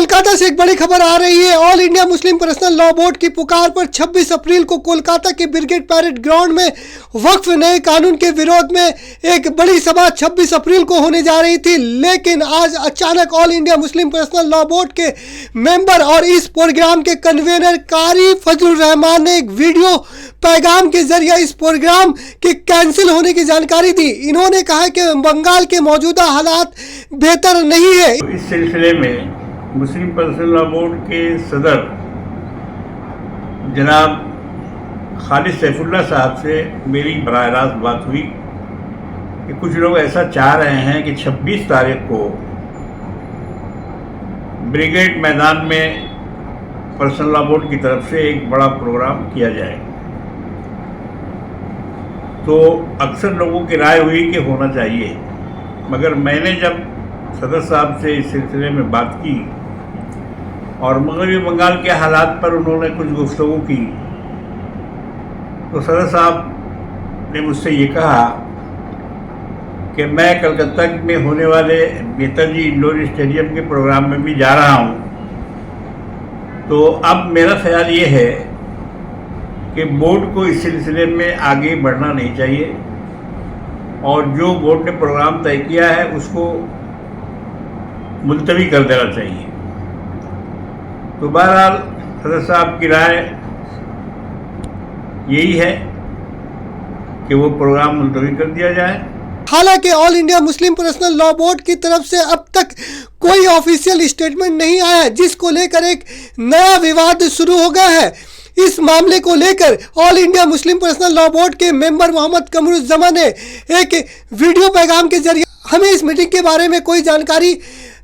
कोलकाता से एक बड़ी खबर आ रही है। All India Muslim personal law board की पुकार पर 26 अप्रैल को कोलकाता के ब्रिगेड पैरेड ग्राउंड में वक्फ नए कानून के विरोध में एक बड़ी सभा 26 अप्रैल को होने जा रही थी, लेकिन आज अचानक all India Muslim personal law board के मेंबर और इस प्रोग्राम के कन्वीनर कारी फजलुर रहमान ने एक वीडियो पैगाम के जरिए इस प्रोग्राम के कैंसिल होने की जानकारी दी। इन्होंने कहा कि बंगाल के मौजूदा हालात बेहतर नहीं है। इस सिलसिले में मुस्लिम पर्सनल लॉ बोर्ड के सदर जनाब खालिद सैफुल्लाह साहब से मेरी बराह रास्त बात हुई कि कुछ लोग ऐसा चाह रहे हैं कि 26 तारीख को ब्रिगेड मैदान में पर्सनल लॉ बोर्ड की तरफ से एक बड़ा प्रोग्राम किया जाए। तो अक्सर लोगों की राय हुई कि होना चाहिए, मगर मैंने जब सदर साहब से इस सिलसिले में बात की और मगरबी बंगाल के हालात पर उन्होंने कुछ गुफ्तगू की, तो सदर साहब ने मुझसे ये कहा कि मैं कलकत्ता में होने वाले नेताजी इंडोर स्टेडियम के प्रोग्राम में भी जा रहा हूँ। तो अब मेरा ख्याल ये है कि बोर्ड को इस सिलसिले में आगे बढ़ना नहीं चाहिए और जो बोर्ड ने प्रोग्राम तय किया है उसको मुलतवी कर देना चाहिए। तो बहरहाल सदर साहब की राय यही है कि वो प्रोग्राम मुलतवी कर दिया जाए। हालांकि all India Muslim personal law board की तरफ से अब तक कोई ऑफिशियल स्टेटमेंट नहीं आया है, जिसको लेकर एक नया विवाद शुरू हो गया है। इस मामले को लेकर all India Muslim personal law board के मेंबर मोहम्मद कमरुज्जमान ने एक वीडियो पैगाम के जरिए हमें इस मीटिंग के बारे में कोई जानकारी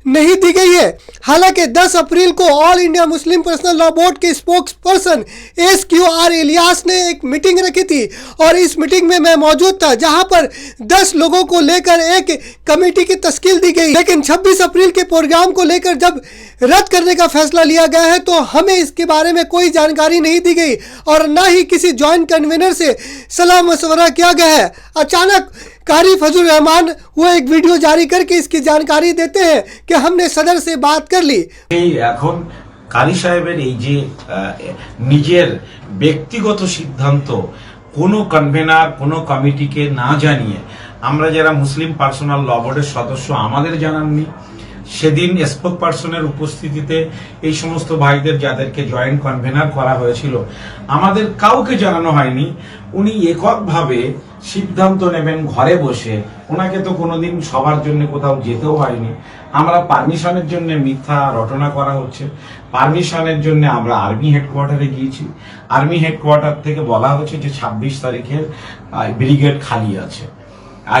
नहीं दी गई है। हालांकि 10 अप्रैल को all India Muslim personal law board के स्पोक्स पर्सन SQR इलियास ने एक मीटिंग रखी थी और इस मीटिंग में मैं मौजूद था, जहां पर 10 लोगों को लेकर एक कमेटी की तश्कील दी गई। लेकिन 26 अप्रैल के प्रोग्राम को लेकर जब रद्द करने का फैसला लिया गया है तो हमें इसके बारे में कोई जानकारी नहीं दी गई और न ही किसी जॉइंट कन्वीनर से सलाह मशवरा किया गया है। अचानक कारी फजलुर रहमान वो एक वीडियो जारी करके इसकी जानकारी देते हैं कि हमने सदर से बात कर ली। এখন কারি সাহেবের এই যে নিজের ব্যক্তিগত সিদ্ধান্ত কোনো কনভেনার কোনো কমিটিকে না জানিয়ে আমরা যারা মুসলিম পার্সোনাল ল বোর্ডের সদস্য আমাদের জানাননি, সেদিন স্পোক পার্সনের উপস্থিতিতে এই সমস্ত ভাইদের যাদেরকে জয়েন্ট কনভেনার করা হয়েছিল আমাদের কাউকে জানানো হয়নি। উনি এককভাবে সিদ্ধান্ত নেবেন ঘরে বসে, ওনাকে তো কোনোদিন সবার জন্য কোথাও যেতেও হয়নি। আমরা পারমিশনের জন্য মিথ্যা রটনা করা হচ্ছে। পারমিশনের জন্য আমরা আর্মি হেডকোয়ার্টারে গিয়েছি, আর্মি হেডকোয়ার্টার থেকে বলা হচ্ছে যে 26 তারিখের ব্রিগেড খালি আছে,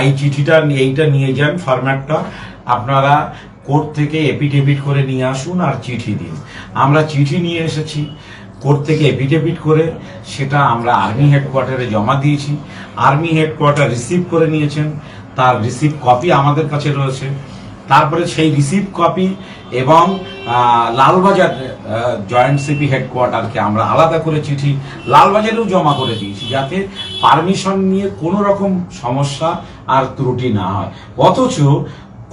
এই চিঠিটা এইটা নিয়ে যান, ফরম্যাটটা আপনারা কোর্ট থেকে এপিডেভিট করে নিয়ে আসুন আর চিঠি দিন। আমরা চিঠি নিয়ে এসেছি, কোর্ট থেকে এপিডেভিট করে সেটা আমরা আর্মি হেডকোয়ার্টারে জমা দিয়েছি। আর্মি হেডকোয়ার্টার রিসিভ করে নিয়েছেন, তার রিসিভ কপি আমাদের কাছে রয়েছে। তারপরে সেই রিসিভ কপি এবং লালবাজার জয়েন্ট সিপি হেডকোয়ার্টারকে আমরা আলাদা করে চিঠি লালবাজারেও জমা করে দিয়েছি, যাতে পারমিশন নিয়ে কোনো রকম সমস্যা আর ত্রুটি না হয়। অথচ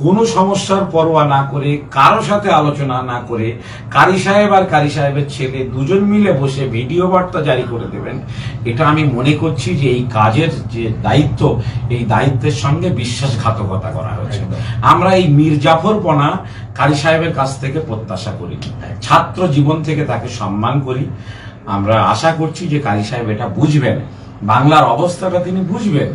কোনো সমস্যার পরোয়া না করে, কারো সাথে আলোচনা না করে কারি সাহেব আর কারি সাহেবের ছেলে দুজন মিলে বসে ভিডিও বার্তা জারি করে দেবেন, এটা আমি মনে করছি যে এই কাজের যে দায়িত্ব, এই দায়িত্বের সঙ্গে বিশ্বাসঘাতকতা করা হয়েছে। আমরা এই মির্জাফরপনা কারি সাহেবের কাছ থেকে প্রত্যাশা করি, ছাত্র জীবন থেকে তাকে সম্মান করি। আমরা আশা করছি যে কারি সাহেব এটা বুঝবেন, বাংলার অবস্থাটা তিনি বুঝবেন।